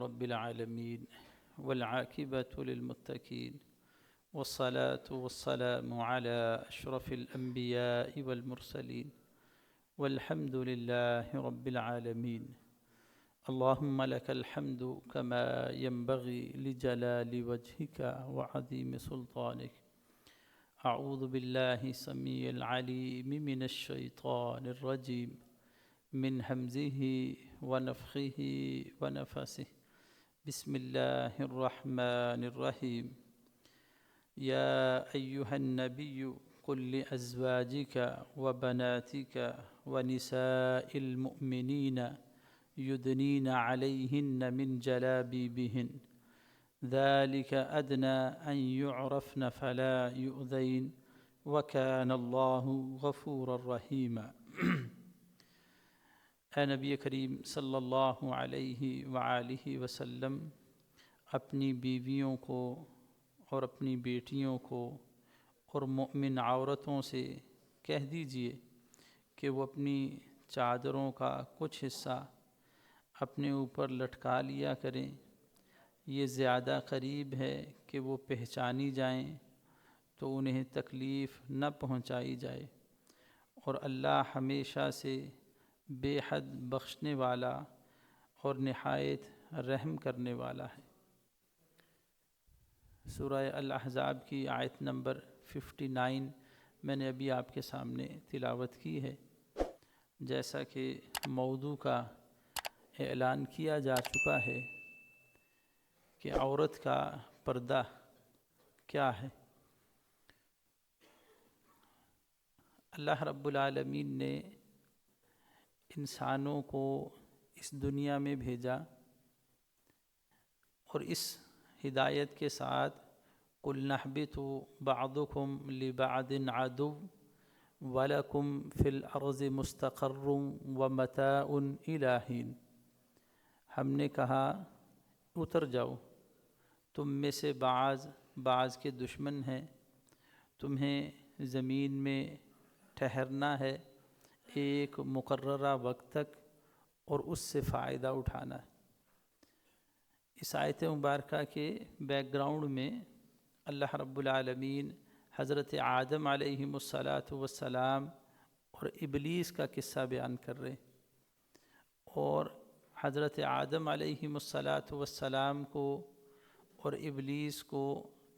رب العالمين والعاقبة للمتقين والصلاة والسلام على أشرف الأنبياء والمرسلين والحمد لله رب العالمين. اللهم لك الحمد كما ينبغي لجلال وجهك وعظيم سلطانك. أعوذ بالله السميع العليم من الشيطان الرجيم من همزه ونفخه ونفسه. بسم الله الرحمن الرحيم. يا أيها النبي قل لأزواجك وبناتك ونساء المؤمنين يدنين عليهن من جلابيبهن ذلك أدنى أن يعرفن فلا يؤذين وكان الله غفورا رحيما. اے نبی کریم صلی اللہ علیہ وآلہ وسلم، اپنی بیویوں کو اور اپنی بیٹیوں کو اور مؤمن عورتوں سے کہہ دیجئے کہ وہ اپنی چادروں کا کچھ حصہ اپنے اوپر لٹکا لیا کریں. یہ زیادہ قریب ہے کہ وہ پہچانی جائیں تو انہیں تکلیف نہ پہنچائی جائے، اور اللہ ہمیشہ سے بے حد بخشنے والا اور نہایت رحم کرنے والا ہے. سورہ الاحزاب کی آیت نمبر 59 میں نے ابھی آپ کے سامنے تلاوت کی ہے. جیسا کہ موضوع کا اعلان کیا جا چکا ہے کہ عورت کا پردہ کیا ہے. اللہ رب العالمین نے انسانوں کو اس دنیا میں بھیجا اور اس ہدایت کے ساتھ قُلْ نَحْبِطُ بَعْضُكُمْ لِبَعْضٍ عَدُوٌّ وَلَكُمْ فِي الْأَرْضِ مُسْتَقَرٌّ وَمَتَاعٌ إِلَىٰ حِینٍ. ہم نے کہا اتر جاؤ، تم میں سے بعض کے دشمن ہیں، تمہیں زمین میں ٹھہرنا ہے ایک مقررہ وقت تک اور اس سے فائدہ اٹھانا ہے. اس آیت مبارکہ کے بیک گراؤنڈ میں اللہ رب العالمین حضرت آدم علیہ السلام اور ابلیس کا قصہ بیان کر رہے ہیں، اور حضرت آدم علیہ السلام کو اور ابلیس کو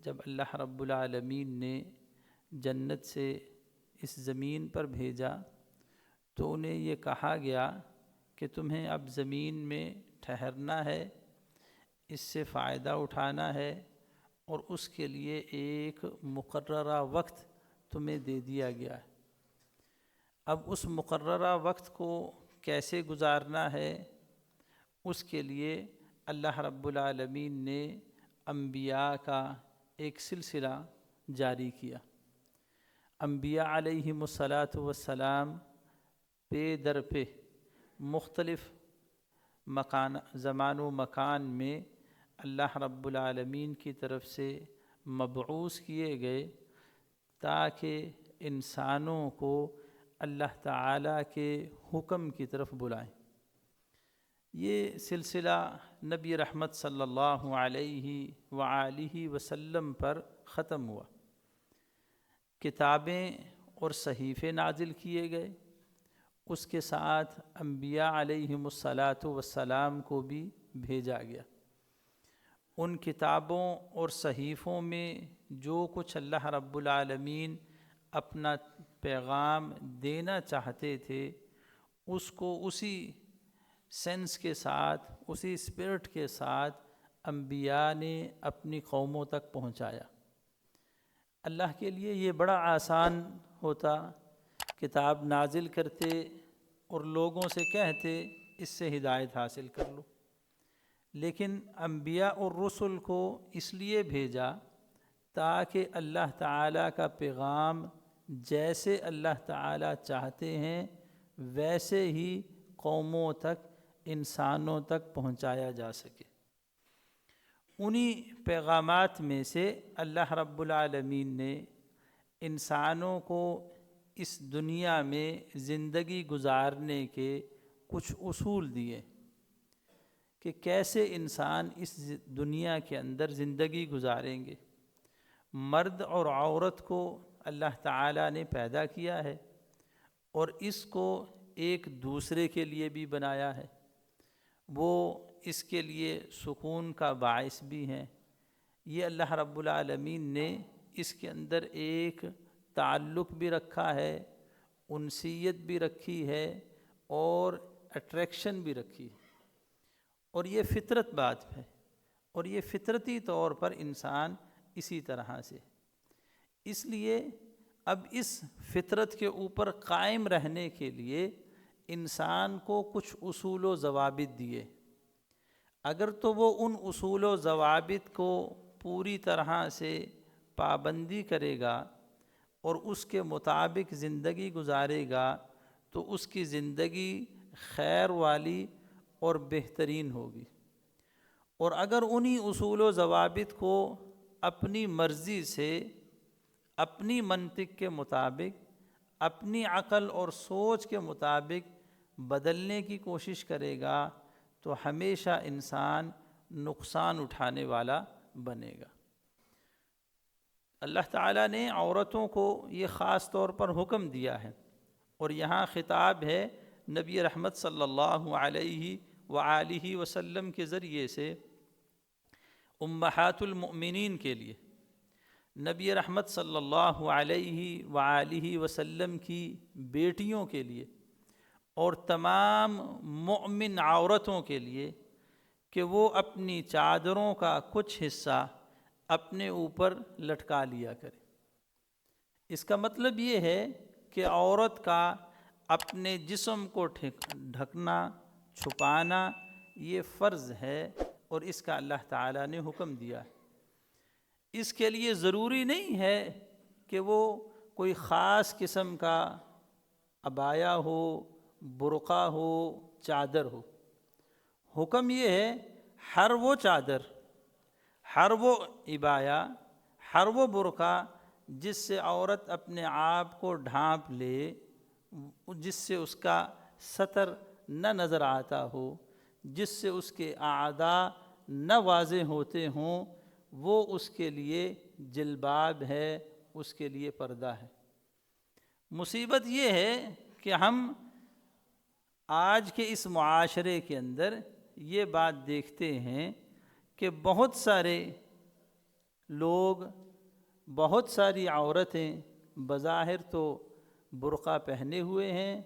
جب اللہ رب العالمین نے جنت سے اس زمین پر بھیجا تو انہیں یہ کہا گیا کہ تمہیں اب زمین میں ٹھہرنا ہے، اس سے فائدہ اٹھانا ہے، اور اس کے لیے ایک مقررہ وقت تمہیں دے دیا گیا ہے. اب اس مقررہ وقت کو کیسے گزارنا ہے، اس کے لیے اللہ رب العالمین نے انبیاء کا ایک سلسلہ جاری کیا. انبیاء علیہم السلام پے در پہ مختلف زمان و مکان میں اللہ رب العالمین کی طرف سے مبعوث کیے گئے تاکہ انسانوں کو اللہ تعالیٰ کے حکم کی طرف بلائیں. یہ سلسلہ نبی رحمت صلی اللہ علیہ وآلہ وسلم پر ختم ہوا. کتابیں اور صحیفے نازل کیے گئے، اس کے ساتھ انبیاء علیہم السلام کو بھی بھیجا گیا. ان کتابوں اور صحیفوں میں جو کچھ اللہ رب العالمین اپنا پیغام دینا چاہتے تھے اس کو اسی سینس کے ساتھ، اسی اسپرٹ کے ساتھ انبیاء نے اپنی قوموں تک پہنچایا. اللہ کے لیے یہ بڑا آسان ہوتا، کتاب نازل کرتے اور لوگوں سے کہتے اس سے ہدایت حاصل کر لو. لیکن انبیاء اور رسل کو اس لیے بھیجا تاکہ اللہ تعالیٰ کا پیغام جیسے اللہ تعالیٰ چاہتے ہیں ویسے ہی قوموں تک، انسانوں تک پہنچایا جا سکے. انہی پیغامات میں سے اللہ رب العالمین نے انسانوں کو اس دنیا میں زندگی گزارنے کے کچھ اصول دیے کہ کیسے انسان اس دنیا کے اندر زندگی گزاریں گے۔ مرد اور عورت کو اللہ تعالیٰ نے پیدا کیا ہے اور اس کو ایک دوسرے کے لیے بھی بنایا ہے، وہ اس کے لیے سکون کا باعث بھی ہیں۔ یہ اللہ رب العالمین نے اس کے اندر ایک تعلق بھی رکھا ہے، انسیت بھی رکھی ہے اور اٹریکشن بھی رکھی ہے، اور یہ فطرت بات ہے، اور یہ فطرتی طور پر انسان اسی طرح سے۔ اس لیے اب اس فطرت کے اوپر قائم رہنے کے لیے انسان کو کچھ اصول و ضوابط دیے۔ اگر تو وہ ان اصول و ضوابط کو پوری طرح سے پابندی کرے گا اور اس کے مطابق زندگی گزارے گا تو اس کی زندگی خیر والی اور بہترین ہوگی، اور اگر انہی اصول و ضوابط کو اپنی مرضی سے، اپنی منطق کے مطابق، اپنی عقل اور سوچ کے مطابق بدلنے کی کوشش کرے گا تو ہمیشہ انسان نقصان اٹھانے والا بنے گا۔ اللہ تعالیٰ نے عورتوں کو یہ خاص طور پر حکم دیا ہے، اور یہاں خطاب ہے نبی رحمت صلی اللہ علیہ وآلہ وسلم کے ذریعے سے امہات المؤمنین کے لیے۔ نبی رحمت صلی اللہ علیہ وآلہ وسلم کی بیٹیوں کے لیے اور تمام مؤمن عورتوں کے لیے کہ وہ اپنی چادروں کا کچھ حصہ اپنے اوپر لٹکا لیا کرے۔ اس کا مطلب یہ ہے کہ عورت کا اپنے جسم کو ڈھکنا، چھپانا یہ فرض ہے، اور اس کا اللہ تعالیٰ نے حکم دیا ہے۔ اس کے لیے ضروری نہیں ہے کہ وہ کوئی خاص قسم کا عبایا ہو، برقع ہو، چادر ہو۔ حکم یہ ہے ہر وہ چادر، ہر وہ عبایا، ہر وہ برقع جس سے عورت اپنے آپ کو ڈھانپ لے، جس سے اس کا سطر نہ نظر آتا ہو، جس سے اس کے اعضاء نہ واضح ہوتے ہوں، وہ اس کے لیے جلباب ہے، اس کے لیے پردہ ہے۔ مصیبت یہ ہے کہ ہم آج کے اس معاشرے کے اندر یہ بات دیکھتے ہیں کہ بہت سارے لوگ، بہت ساری عورتیں بظاہر تو برقع پہنے ہوئے ہیں،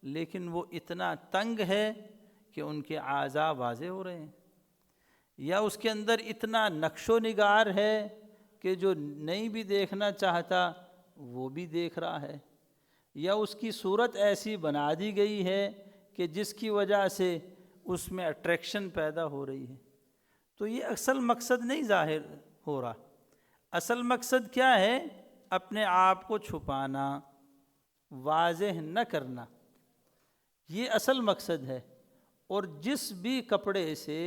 لیکن وہ اتنا تنگ ہے کہ ان کے اعضاء واضح ہو رہے ہیں، یا اس کے اندر اتنا نقش و نگار ہے کہ جو نہیں بھی دیکھنا چاہتا وہ بھی دیکھ رہا ہے، یا اس کی صورت ایسی بنا دی گئی ہے کہ جس کی وجہ سے اس میں اٹریکشن پیدا ہو رہی ہے۔ تو یہ اصل مقصد نہیں ظاہر ہو رہا۔ اصل مقصد کیا ہے؟ اپنے آپ کو چھپانا، واضح نہ کرنا، یہ اصل مقصد ہے۔ اور جس بھی کپڑے سے،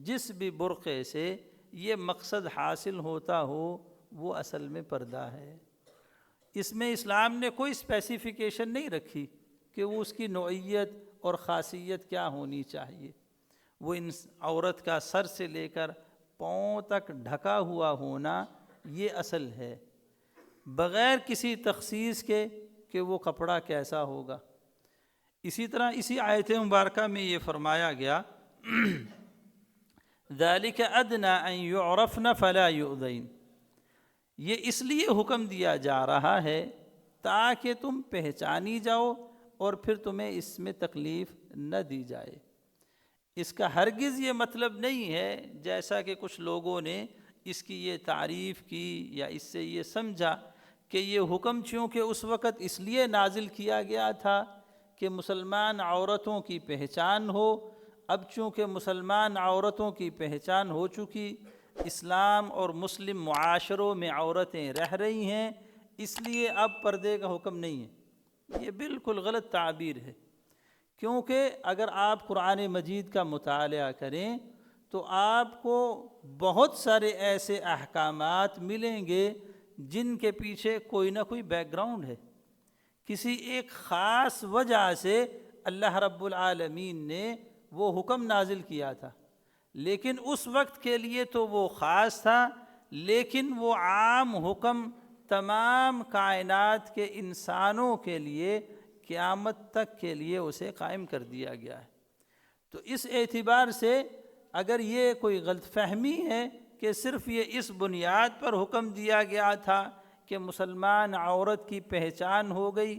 جس بھی برقعے سے یہ مقصد حاصل ہوتا ہو وہ اصل میں پردہ ہے۔ اس میں اسلام نے کوئی اسپیسیفیکیشن نہیں رکھی کہ وہ اس کی نوعیت اور خاصیت کیا ہونی چاہیے۔ وہ عورت کا سر سے لے کر پاؤں تک ڈھکا ہوا ہونا یہ اصل ہے، بغیر کسی تخصیص کے کہ وہ کپڑا کیسا ہوگا۔ اسی طرح اسی آیت مبارکہ میں یہ فرمایا گیا ذَلِكَ أَدْنَىٰ أَن يُعْرَفْنَ فَلَا يُؤْذَيْنَ، یہ اس لیے حکم دیا جا رہا ہے تاکہ تم پہچانی جاؤ اور پھر تمہیں اس میں تکلیف نہ دی جائے۔ اس کا ہرگز یہ مطلب نہیں ہے جیسا کہ کچھ لوگوں نے اس کی یہ تعریف کی یا اس سے یہ سمجھا کہ یہ حکم چونکہ اس وقت اس لیے نازل کیا گیا تھا کہ مسلمان عورتوں کی پہچان ہو، اب چونکہ مسلمان عورتوں کی پہچان ہو چکی، اسلام اور مسلم معاشروں میں عورتیں رہ رہی ہیں، اس لیے اب پردے کا حکم نہیں ہے۔ یہ بالکل غلط تعبیر ہے، کیونکہ اگر آپ قرآن مجید کا مطالعہ کریں تو آپ کو بہت سارے ایسے احکامات ملیں گے جن کے پیچھے کوئی نہ کوئی بیک گراؤنڈ ہے، کسی ایک خاص وجہ سے اللہ رب العالمین نے وہ حکم نازل کیا تھا۔ لیکن اس وقت کے لیے تو وہ خاص تھا، لیکن وہ عام حکم تمام کائنات کے انسانوں کے لیے قیامت تک کے لیے اسے قائم کر دیا گیا ہے۔ تو اس اعتبار سے اگر یہ کوئی غلط فہمی ہے کہ صرف یہ اس بنیاد پر حکم دیا گیا تھا کہ مسلمان عورت کی پہچان ہو گئی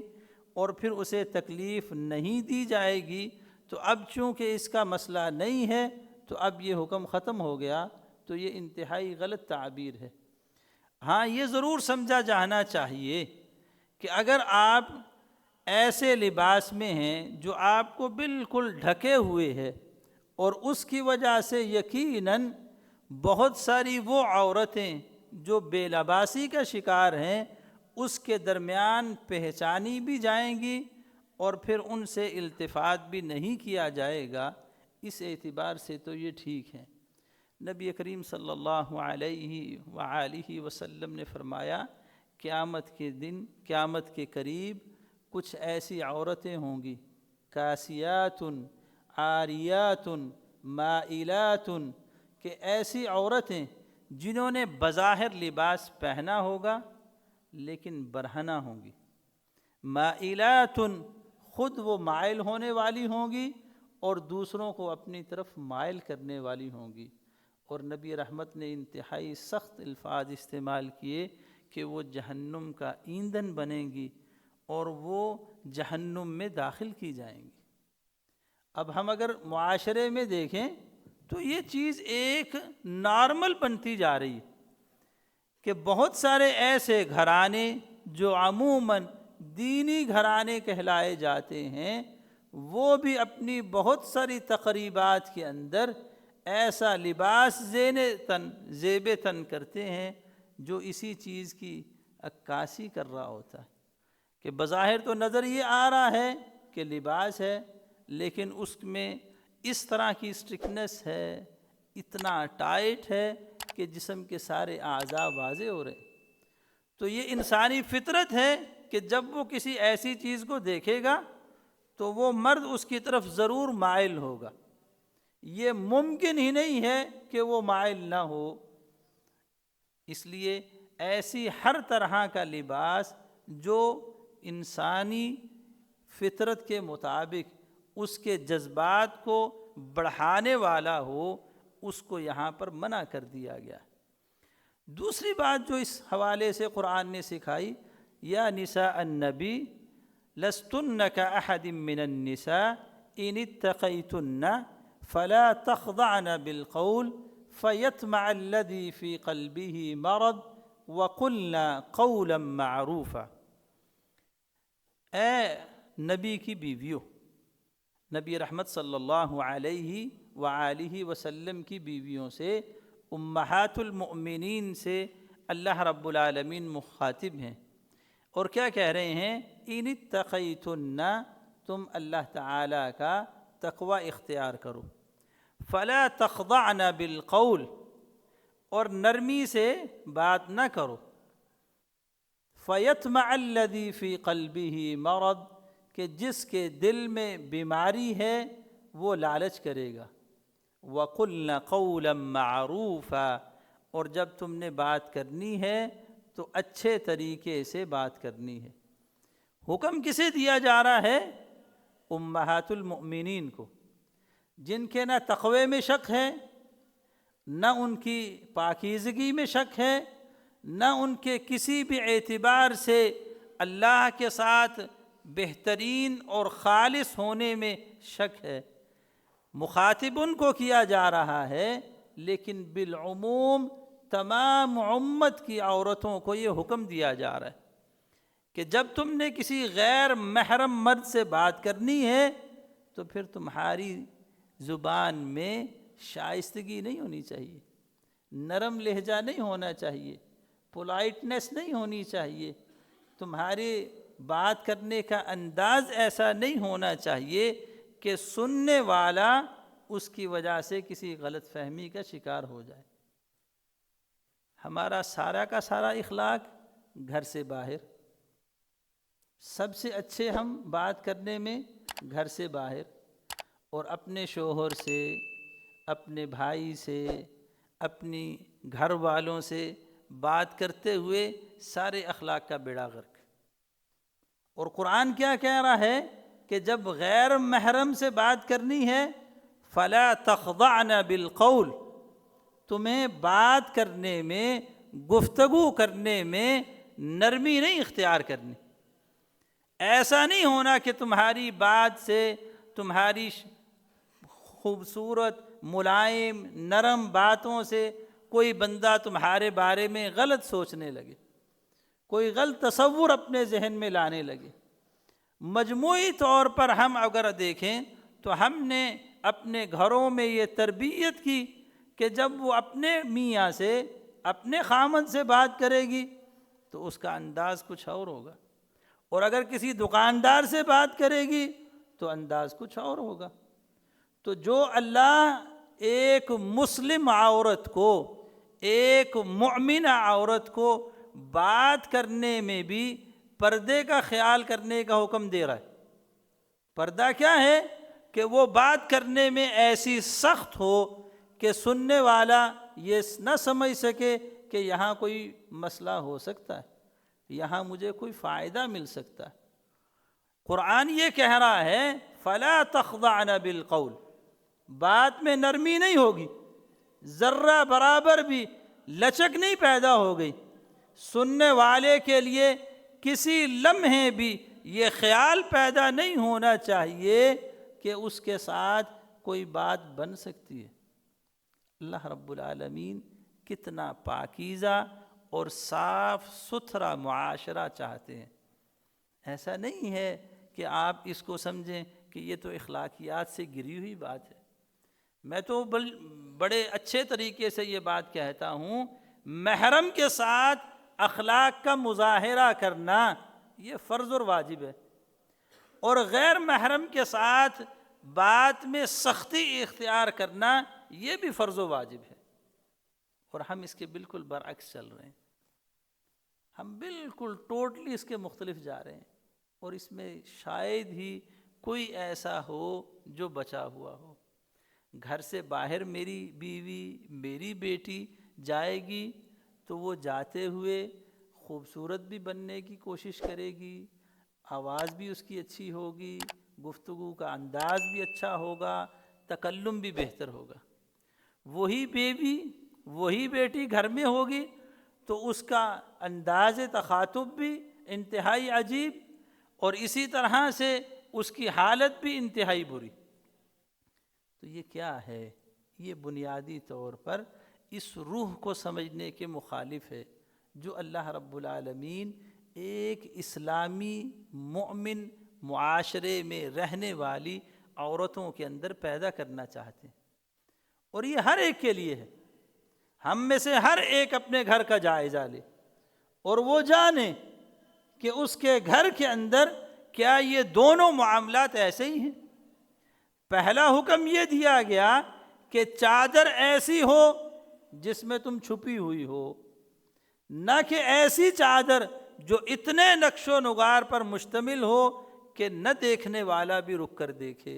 اور پھر اسے تکلیف نہیں دی جائے گی، تو اب چونکہ اس کا مسئلہ نہیں ہے تو اب یہ حکم ختم ہو گیا، تو یہ انتہائی غلط تعبیر ہے۔ ہاں، یہ ضرور سمجھا جانا چاہیے کہ اگر آپ ایسے لباس میں ہیں جو آپ کو بالکل ڈھکے ہوئے ہے اور اس کی وجہ سے یقیناً بہت ساری وہ عورتیں جو بے لباسی کا شکار ہیں اس کے درمیان پہچانی بھی جائیں گی اور پھر ان سے التفات بھی نہیں کیا جائے گا، اس اعتبار سے تو یہ ٹھیک ہے۔ نبی کریم صلی اللہ علیہ وآلہ وسلم نے فرمایا قیامت کے دن، قیامت کے قریب کچھ ایسی عورتیں ہوں گی، کاسیات عاریات مائلات، کہ ایسی عورتیں جنہوں نے بظاہر لباس پہنا ہوگا لیکن برہنہ ہوں گی، مائلات، خود وہ مائل ہونے والی ہوں گی اور دوسروں کو اپنی طرف مائل کرنے والی ہوں گی۔ اور نبی رحمت نے انتہائی سخت الفاظ استعمال کیے کہ وہ جہنم کا ایندھن بنیں گی اور وہ جہنم میں داخل کی جائیں گی۔ اب ہم اگر معاشرے میں دیکھیں تو یہ چیز ایک نارمل بنتی جا رہی ہے کہ بہت سارے ایسے گھرانے جو عموماً دینی گھرانے کہلائے جاتے ہیں، وہ بھی اپنی بہت ساری تقریبات کے اندر ایسا لباس زیب تن کرتے ہیں جو اسی چیز کی عکاسی کر رہا ہوتا ہے، کہ بظاہر تو نظر یہ آ رہا ہے کہ لباس ہے، لیکن اس میں اس طرح کی اسٹرکنس ہے، اتنا ٹائٹ ہے کہ جسم کے سارے اعضاء واضح ہو رہے۔ تو یہ انسانی فطرت ہے کہ جب وہ کسی ایسی چیز کو دیکھے گا تو وہ مرد اس کی طرف ضرور مائل ہوگا، یہ ممکن ہی نہیں ہے کہ وہ مائل نہ ہو۔ اس لیے ایسی ہر طرح کا لباس جو انسانی فطرت کے مطابق اس کے جذبات کو بڑھانے والا ہو، اس کو یہاں پر منع کر دیا گیا۔ دوسری بات جو اس حوالے سے قرآن نے سکھائی، یا نساء النبی لستن کاحد من النساء ان اتقیتن فلا تخضعن بالقول فیطمع الذی فی قلبہ مرض وقلن قولا معروفا۔ اے نبی کی بیویوں، نبی رحمت صلی اللہ علیہ وآلہ وسلم کی بیویوں سے، امہات المؤمنین سے اللہ رب العالمین مخاطب ہیں، اور کیا کہہ رہے ہیں؟ ان اتقیتن، تم اللہ تعالی کا تقوی اختیار کرو، فلا تخضعن بالقول، اور نرمی سے بات نہ کرو، فیطمع الذی فی قلبہ مرض، کہ جس کے دل میں بیماری ہے وہ لالچ کرے گا، وَقُلْنَ قَوْلًا مَّعْرُوفًا، اور جب تم نے بات کرنی ہے تو اچھے طریقے سے بات کرنی ہے۔ حکم کسے دیا جا رہا ہے؟ امہات المؤمنین کو، جن کے نہ تقوی میں شک ہے، نہ ان کی پاکیزگی میں شک ہے، نہ ان کے کسی بھی اعتبار سے اللہ کے ساتھ بہترین اور خالص ہونے میں شک ہے۔ مخاطب ان کو کیا جا رہا ہے، لیکن بالعموم تمام امت کی عورتوں کو یہ حکم دیا جا رہا ہے کہ جب تم نے کسی غیر محرم مرد سے بات کرنی ہے تو پھر تمہاری زبان میں شائستگی نہیں ہونی چاہیے، نرم لہجہ نہیں ہونا چاہیے، پولائٹنس نہیں ہونی چاہیے، تمہارے بات کرنے کا انداز ایسا نہیں ہونا چاہیے کہ سننے والا اس کی وجہ سے کسی غلط فہمی کا شکار ہو جائے۔ ہمارا سارا کا سارا اخلاق گھر سے باہر، سب سے اچھے ہم بات کرنے میں گھر سے باہر، اور اپنے شوہر سے، اپنے بھائی سے، اپنی گھر والوں سے بات کرتے ہوئے سارے اخلاق کا بیڑا غرق۔ اور قرآن کیا کہہ رہا ہے کہ جب غیر محرم سے بات کرنی ہے فلا تخضعن بالقول، تمہیں بات کرنے میں، گفتگو کرنے میں نرمی نہیں اختیار کرنی۔ ایسا نہیں ہونا کہ تمہاری بات سے، تمہاری خوبصورت ملائم نرم باتوں سے کوئی بندہ تمہارے بارے میں غلط سوچنے لگے، کوئی غلط تصور اپنے ذہن میں لانے لگے۔ مجموعی طور پر ہم اگر دیکھیں تو ہم نے اپنے گھروں میں یہ تربیت کی کہ جب وہ اپنے میاں سے، اپنے خامند سے بات کرے گی تو اس کا انداز کچھ اور ہوگا، اور اگر کسی دکاندار سے بات کرے گی تو انداز کچھ اور ہوگا۔ تو جو اللہ ایک مسلم عورت کو، ایک مؤمنہ عورت کو بات کرنے میں بھی پردے کا خیال کرنے کا حکم دے رہا ہے۔ پردہ کیا ہے؟ کہ وہ بات کرنے میں ایسی سخت ہو کہ سننے والا یہ نہ سمجھ سکے کہ یہاں کوئی مسئلہ ہو سکتا ہے، یہاں مجھے کوئی فائدہ مل سکتا ہے۔ قرآن یہ کہہ رہا ہے فلا تخضعن بالقول، بات میں نرمی نہیں ہوگی، ذرہ برابر بھی لچک نہیں پیدا ہو گئی۔ سننے والے کے لیے کسی لمحے بھی یہ خیال پیدا نہیں ہونا چاہیے کہ اس کے ساتھ کوئی بات بن سکتی ہے۔ اللہ رب العالمین کتنا پاکیزہ اور صاف ستھرا معاشرہ چاہتے ہیں۔ ایسا نہیں ہے کہ آپ اس کو سمجھیں کہ یہ تو اخلاقیات سے گری ہوئی بات ہے۔ میں تو بڑے اچھے طریقے سے یہ بات کہتا ہوں، محرم کے ساتھ اخلاق کا مظاہرہ کرنا یہ فرض اور واجب ہے، اور غیر محرم کے ساتھ بات میں سختی اختیار کرنا یہ بھی فرض و واجب ہے۔ اور ہم اس کے بالکل برعکس چل رہے ہیں، ہم بالکل ٹوٹلی اس کے مختلف جا رہے ہیں، اور اس میں شاید ہی کوئی ایسا ہو جو بچا ہوا ہو۔ گھر سے باہر میری بیوی، میری بیٹی جائے گی تو وہ جاتے ہوئے خوبصورت بھی بننے کی کوشش کرے گی، آواز بھی اس کی اچھی ہوگی، گفتگو کا انداز بھی اچھا ہوگا، تکلم بھی بہتر ہوگا۔ وہی بیوی، وہی بیٹی گھر میں ہوگی تو اس کا انداز تخاطب بھی انتہائی عجیب، اور اسی طرح سے اس کی حالت بھی انتہائی بری۔ تو یہ کیا ہے؟ یہ بنیادی طور پر اس روح کو سمجھنے کے مخالف ہے جو اللہ رب العالمین ایک اسلامی مؤمن معاشرے میں رہنے والی عورتوں کے اندر پیدا کرنا چاہتے ہیں۔ اور یہ ہر ایک کے لیے ہے۔ ہم میں سے ہر ایک اپنے گھر کا جائزہ لے اور وہ جانے کہ اس کے گھر کے اندر کیا یہ دونوں معاملات ایسے ہی ہیں۔ پہلا حکم یہ دیا گیا کہ چادر ایسی ہو جس میں تم چھپی ہوئی ہو، نہ کہ ایسی چادر جو اتنے نقش و نگار پر مشتمل ہو کہ نہ دیکھنے والا بھی رک کر دیکھے،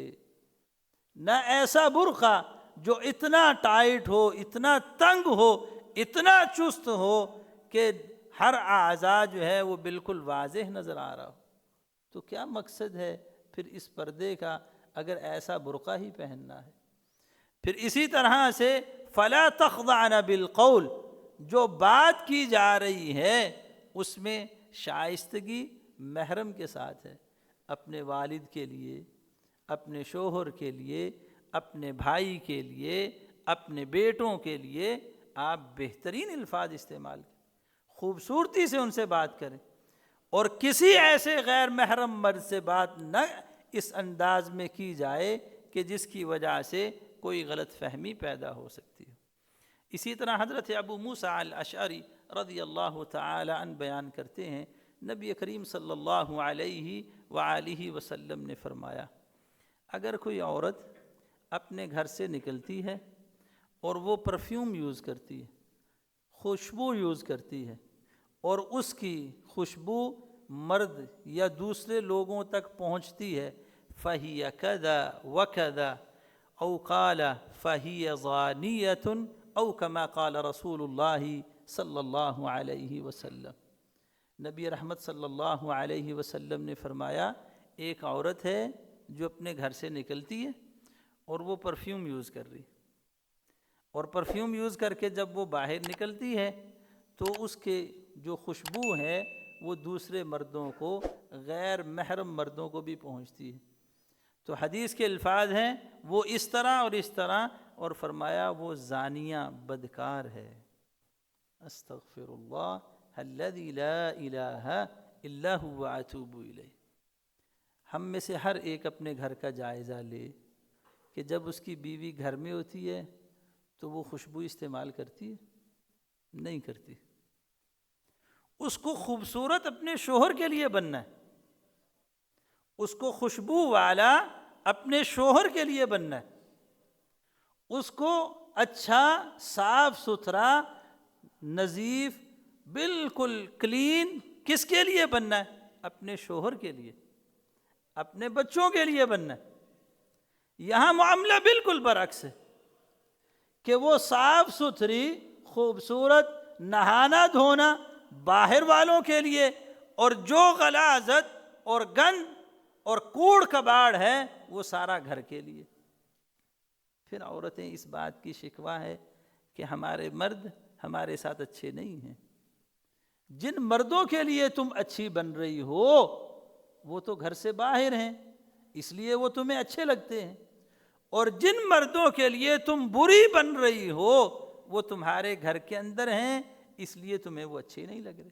نہ ایسا برقع جو اتنا ٹائٹ ہو، اتنا تنگ ہو، اتنا چست ہو کہ ہر اعضاء جو ہے وہ بالکل واضح نظر آ رہا ہو۔ تو کیا مقصد ہے پھر اس پردے کا اگر ایسا برقع ہی پہننا ہے؟ پھر اسی طرح سے فلا تخضعن بالقول، جو بات کی جا رہی ہے اس میں شائستگی محرم کے ساتھ ہے، اپنے والد کے لیے، اپنے شوہر کے لیے، اپنے بھائی کے لیے، اپنے بیٹوں کے لیے آپ بہترین الفاظ استعمال کریں، خوبصورتی سے ان سے بات کریں، اور کسی ایسے غیر محرم مرد سے بات نہ اس انداز میں کی جائے کہ جس کی وجہ سے کوئی غلط فہمی پیدا ہو سکتی ہے۔ اسی طرح حضرت ابو موسیٰ الاشعری رضی اللہ تعالی عنہ بیان کرتے ہیں، نبی کریم صلی اللہ علیہ وآلہ وسلم نے فرمایا، اگر کوئی عورت اپنے گھر سے نکلتی ہے اور وہ پرفیوم یوز کرتی ہے، خوشبو یوز کرتی ہے، اور اس کی خوشبو مرد یا دوسرے لوگوں تک پہنچتی ہے، فَهِيَ كَذَا وَكَذَا، او قال فہی ضانیۃ او کما قال رسول اللہ صلی اللہ علیہ وسلم۔ نبی رحمت صلی اللہ علیہ وسلم نے فرمایا ایک عورت ہے جو اپنے گھر سے نکلتی ہے اور وہ پرفیوم یوز کر رہی، اور پرفیوم یوز کر کے جب وہ باہر نکلتی ہے تو اس کے جو خوشبو ہے وہ دوسرے مردوں کو، غیر محرم مردوں کو بھی پہنچتی ہے۔ تو حدیث کے الفاظ ہیں وہ اس طرح اور اس طرح، اور فرمایا وہ زانیہ بدکار ہے۔ استغفر اللہ الذی لا الہ الا هو اتوب الیہ۔ ہم میں سے ہر ایک اپنے گھر کا جائزہ لے کہ جب اس کی بیوی گھر میں ہوتی ہے تو وہ خوشبو استعمال کرتی ہے؟ نہیں کرتی۔ اس کو خوبصورت اپنے شوہر کے لیے بننا ہے، اس کو خوشبو والا اپنے شوہر کے لیے بننا ہے، اس کو اچھا صاف ستھرا نظیف بالکل کلین کس کے لیے بننا ہے؟ اپنے شوہر کے لیے، اپنے بچوں کے لیے بننا ہے۔ یہاں معاملہ بالکل برعکس ہے کہ وہ صاف ستھری خوبصورت نہانا دھونا باہر والوں کے لیے، اور جو غلاظت اور گند اور کوڑ کباڑ ہے وہ سارا گھر کے لیے۔ پھر عورتیں اس بات کی شکوہ ہے کہ ہمارے مرد ہمارے ساتھ اچھے نہیں ہیں۔ جن مردوں کے لیے تم اچھی بن رہی ہو وہ تو گھر سے باہر ہیں، اس لیے وہ تمہیں اچھے لگتے ہیں، اور جن مردوں کے لیے تم بری بن رہی ہو وہ تمہارے گھر کے اندر ہیں، اس لیے تمہیں وہ اچھے نہیں لگ رہے۔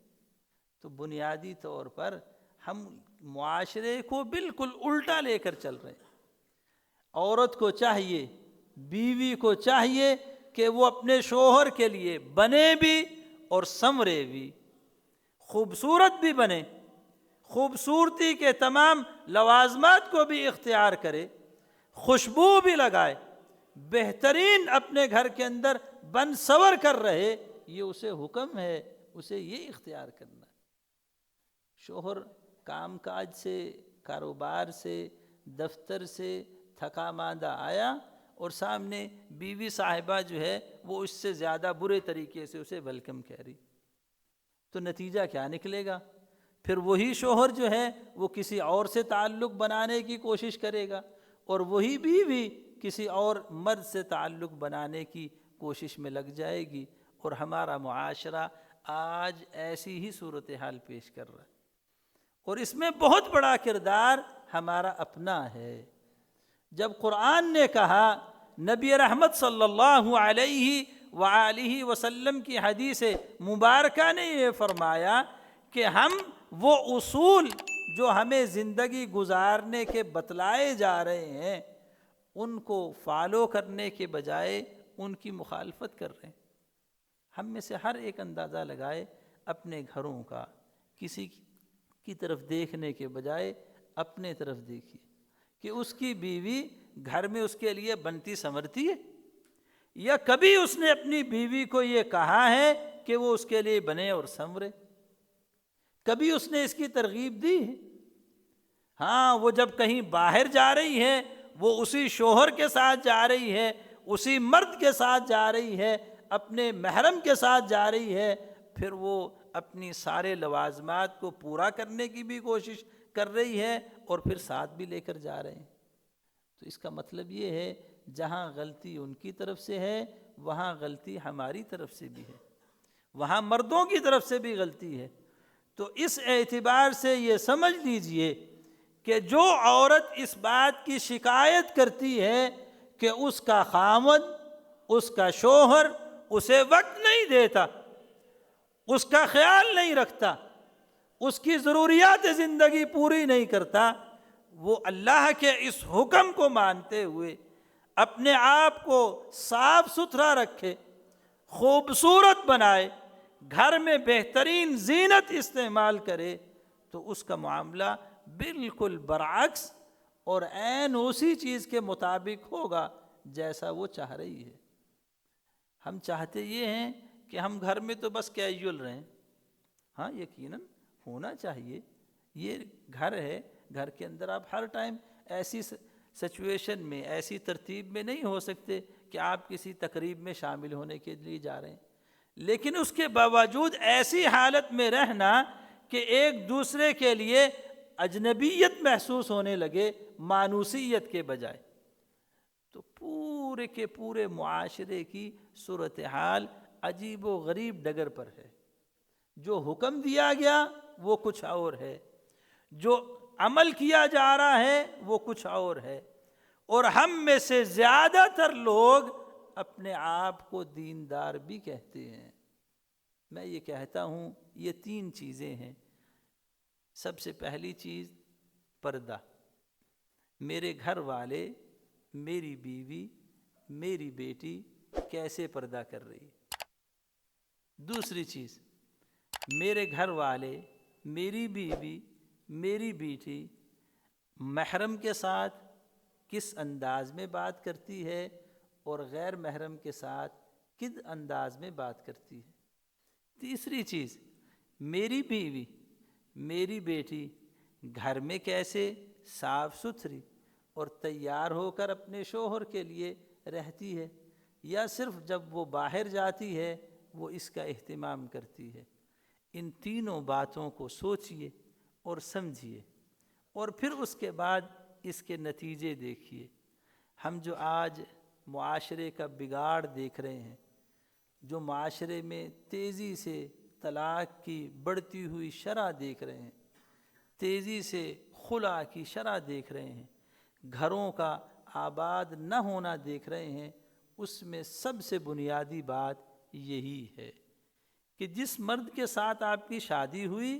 تو بنیادی طور پر ہم معاشرے کو بالکل الٹا لے کر چل رہے ہیں۔ عورت کو چاہیے، بیوی کو چاہیے کہ وہ اپنے شوہر کے لیے بنے بھی اور سنورے بھی، خوبصورت بھی بنے، خوبصورتی کے تمام لوازمات کو بھی اختیار کرے، خوشبو بھی لگائے، بہترین اپنے گھر کے اندر بن سور کر رہے، یہ اسے حکم ہے، اسے یہ اختیار کرنا ہے۔ شوہر کام کاج سے، کاروبار سے، دفتر سے تھکا ماندہ آیا اور سامنے بیوی صاحبہ جو ہے وہ اس سے زیادہ برے طریقے سے اسے ویلکم کہہ رہی، تو نتیجہ کیا نکلے گا؟ پھر وہی شوہر جو ہے وہ کسی اور سے تعلق بنانے کی کوشش کرے گا، اور وہی بیوی کسی اور مرد سے تعلق بنانے کی کوشش میں لگ جائے گی، اور ہمارا معاشرہ آج ایسی ہی صورتحال پیش کر رہا ہے، اور اس میں بہت بڑا کردار ہمارا اپنا ہے۔ جب قرآن نے کہا، نبی رحمت صلی اللہ علیہ وآلہ وسلم کی حدیث مبارکہ نے یہ فرمایا کہ ہم وہ اصول جو ہمیں زندگی گزارنے کے بتلائے جا رہے ہیں ان کو فالو کرنے کے بجائے ان کی مخالفت کر رہے ہیں۔ ہم میں سے ہر ایک اندازہ لگائے اپنے گھروں کا، کسی کی طرف دیکھنے کے بجائے اپنے طرف دیکھیے کہ اس کی بیوی گھر میں اس کے لیے بنتی سنورتی ہے، یا کبھی اس نے اپنی بیوی کو یہ کہا ہے کہ وہ اس کے لیے بنے اور سنورے؟ کبھی اس نے اس کی ترغیب دی ہے؟ ہاں، وہ جب کہیں باہر جا رہی ہے وہ اسی شوہر کے ساتھ جا رہی ہے، اسی مرد کے ساتھ جا رہی ہے، اپنے محرم کے ساتھ جا رہی ہے، پھر وہ اپنی سارے لوازمات کو پورا کرنے کی بھی کوشش کر رہی ہے اور پھر ساتھ بھی لے کر جا رہے ہیں۔ تو اس کا مطلب یہ ہے جہاں غلطی ان کی طرف سے ہے وہاں غلطی ہماری طرف سے بھی ہے، وہاں مردوں کی طرف سے بھی غلطی ہے۔ تو اس اعتبار سے یہ سمجھ لیجئے کہ جو عورت اس بات کی شکایت کرتی ہے کہ اس کا خاوند، اس کا شوہر اسے وقت نہیں دیتا، اس کا خیال نہیں رکھتا، اس کی ضروریات زندگی پوری نہیں کرتا، وہ اللہ کے اس حکم کو مانتے ہوئے اپنے آپ کو صاف ستھرا رکھے، خوبصورت بنائے، گھر میں بہترین زینت استعمال کرے، تو اس کا معاملہ بالکل برعکس اور عین اسی چیز کے مطابق ہوگا جیسا وہ چاہ رہی ہے۔ ہم چاہتے یہ ہیں کہ ہم گھر میں تو بس کیجول رہیں، ہاں یقیناً ہونا چاہیے، یہ گھر ہے، گھر کے اندر آپ ہر ٹائم ایسی سچویشن میں، ایسی ترتیب میں نہیں ہو سکتے کہ آپ کسی تقریب میں شامل ہونے کے لیے جا رہے ہیں، لیکن اس کے باوجود ایسی حالت میں رہنا کہ ایک دوسرے کے لیے اجنبیت محسوس ہونے لگے مانوسیت کے بجائے، تو پورے کے پورے معاشرے کی صورتحال عجیب و غریب ڈگر پر ہے۔ جو حکم دیا گیا وہ کچھ اور ہے، جو عمل کیا جا رہا ہے وہ کچھ اور ہے، اور ہم میں سے زیادہ تر لوگ اپنے آپ کو دیندار بھی کہتے ہیں۔ میں یہ کہتا ہوں یہ 3 چیزیں ہیں۔ سب سے پہلی چیز پردہ، میرے گھر والے، میری بیوی، میری بیٹی کیسے پردہ کر رہی ہے۔ دوسری چیز، میرے گھر والے، میری بیوی، میری بیٹی محرم کے ساتھ کس انداز میں بات کرتی ہے اور غیر محرم کے ساتھ کس انداز میں بات کرتی ہے۔ تیسری چیز، میری بیوی، میری بیٹی گھر میں کیسے صاف ستھری اور تیار ہو کر اپنے شوہر کے لیے رہتی ہے، یا صرف جب وہ باہر جاتی ہے وہ اس کا اہتمام کرتی ہے۔ ان تینوں باتوں کو سوچئے اور سمجھیے، اور پھر اس کے بعد اس کے نتیجے دیکھیے۔ ہم جو آج معاشرے کا بگاڑ دیکھ رہے ہیں، جو معاشرے میں تیزی سے طلاق کی بڑھتی ہوئی شرح دیکھ رہے ہیں، تیزی سے خلع کی شرح دیکھ رہے ہیں، گھروں کا آباد نہ ہونا دیکھ رہے ہیں، اس میں سب سے بنیادی بات یہی ہے کہ جس مرد کے ساتھ آپ کی شادی ہوئی،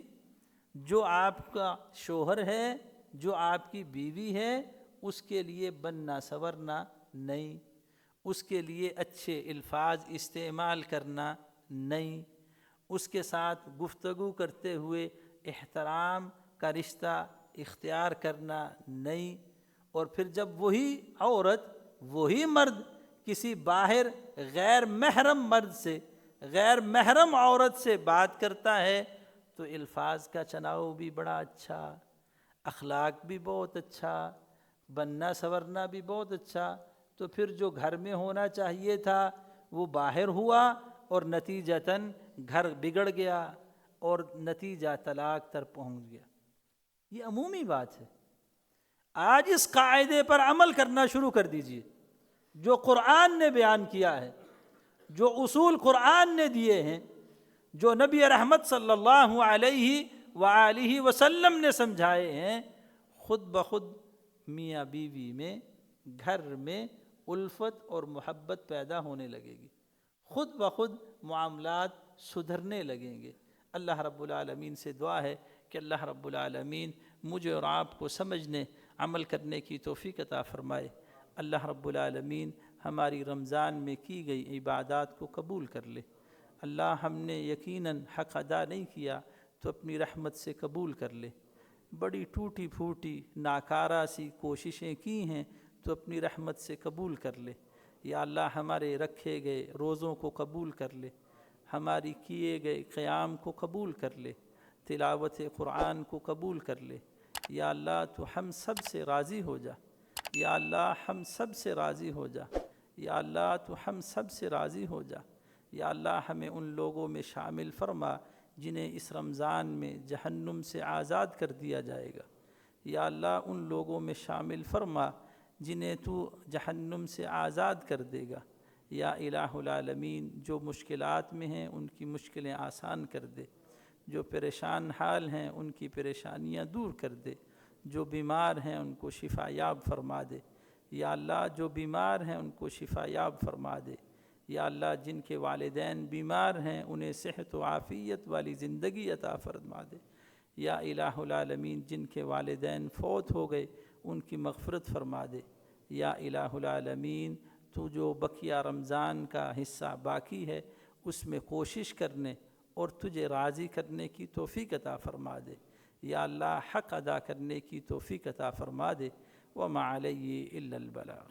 جو آپ کا شوہر ہے، جو آپ کی بیوی ہے، اس کے لیے بننا سورنا نہیں، اس کے لیے اچھے الفاظ استعمال کرنا نہیں، اس کے ساتھ گفتگو کرتے ہوئے احترام کا رشتہ اختیار کرنا نہیں، اور پھر جب وہی عورت، وہی مرد کسی باہر غیر محرم مرد سے، غیر محرم عورت سے بات کرتا ہے تو الفاظ کا چناؤ بھی بڑا اچھا، اخلاق بھی بہت اچھا، بننا سورنا بھی بہت اچھا، تو پھر جو گھر میں ہونا چاہیے تھا وہ باہر ہوا، اور نتیجتاً گھر بگڑ گیا اور نتیجہ طلاق تر پہنچ گیا۔ یہ عمومی بات ہے۔ آج اس قاعدے پر عمل کرنا شروع کر دیجئے جو قرآن نے بیان کیا ہے، جو اصول قرآن نے دیے ہیں، جو نبی رحمت صلی اللہ علیہ وآلہ وسلم نے سمجھائے ہیں، خود بخود میاں بیوی میں، گھر میں الفت اور محبت پیدا ہونے لگے گی، خود بخود معاملات سدھرنے لگیں گے۔ اللہ رب العالمین سے دعا ہے کہ اللہ رب العالمین مجھے اور آپ کو سمجھنے، عمل کرنے کی توفیق عطا فرمائے۔ اللہ رب العالمین ہماری رمضان میں کی گئی عبادات کو قبول کر لے۔ اللہ ہم نے یقیناً حق ادا نہیں کیا تو اپنی رحمت سے قبول کر لے۔ بڑی ٹوٹی پھوٹی ناکارہ سی کوششیں کی ہیں تو اپنی رحمت سے قبول کر لے۔ یا اللہ ہمارے رکھے گئے روزوں کو قبول کر لے، ہماری کیے گئے قیام کو قبول کر لے، تلاوت قرآن کو قبول کر لے۔ یا اللہ تو ہم سب سے راضی ہو جا، یا اللہ ہم سب سے راضی ہو جا، یا اللہ تو ہم سب سے راضی ہو جا۔ یا اللہ ہمیں ان لوگوں میں شامل فرما جنہیں اس رمضان میں جہنم سے آزاد کر دیا جائے گا۔ یا اللہ ان لوگوں میں شامل فرما جنہیں تو جہنم سے آزاد کر دے گا۔ یا الہ العالمین جو مشکلات میں ہیں ان کی مشکلیں آسان کر دے، جو پریشان حال ہیں ان کی پریشانیاں دور کر دے، جو بیمار ہیں ان کو شفا یاب فرما دے۔ یا اللہ جو بیمار ہیں ان کو شفا یاب فرما دے۔ یا اللہ جن کے والدین بیمار ہیں انہیں صحت و عافیت والی زندگی عطا فرما دے۔ یا الہ العالمین جن کے والدین فوت ہو گئے ان کی مغفرت فرما دے۔ یا الہ العالمین تو جو بقیہ رمضان کا حصہ باقی ہے اس میں کوشش کرنے اور تجھے راضی کرنے کی توفیق عطا فرما دے۔ یا اللہ حق ادا کرنے کی توفیق عطا فرما دے۔ وما علیہ الا البلاغ۔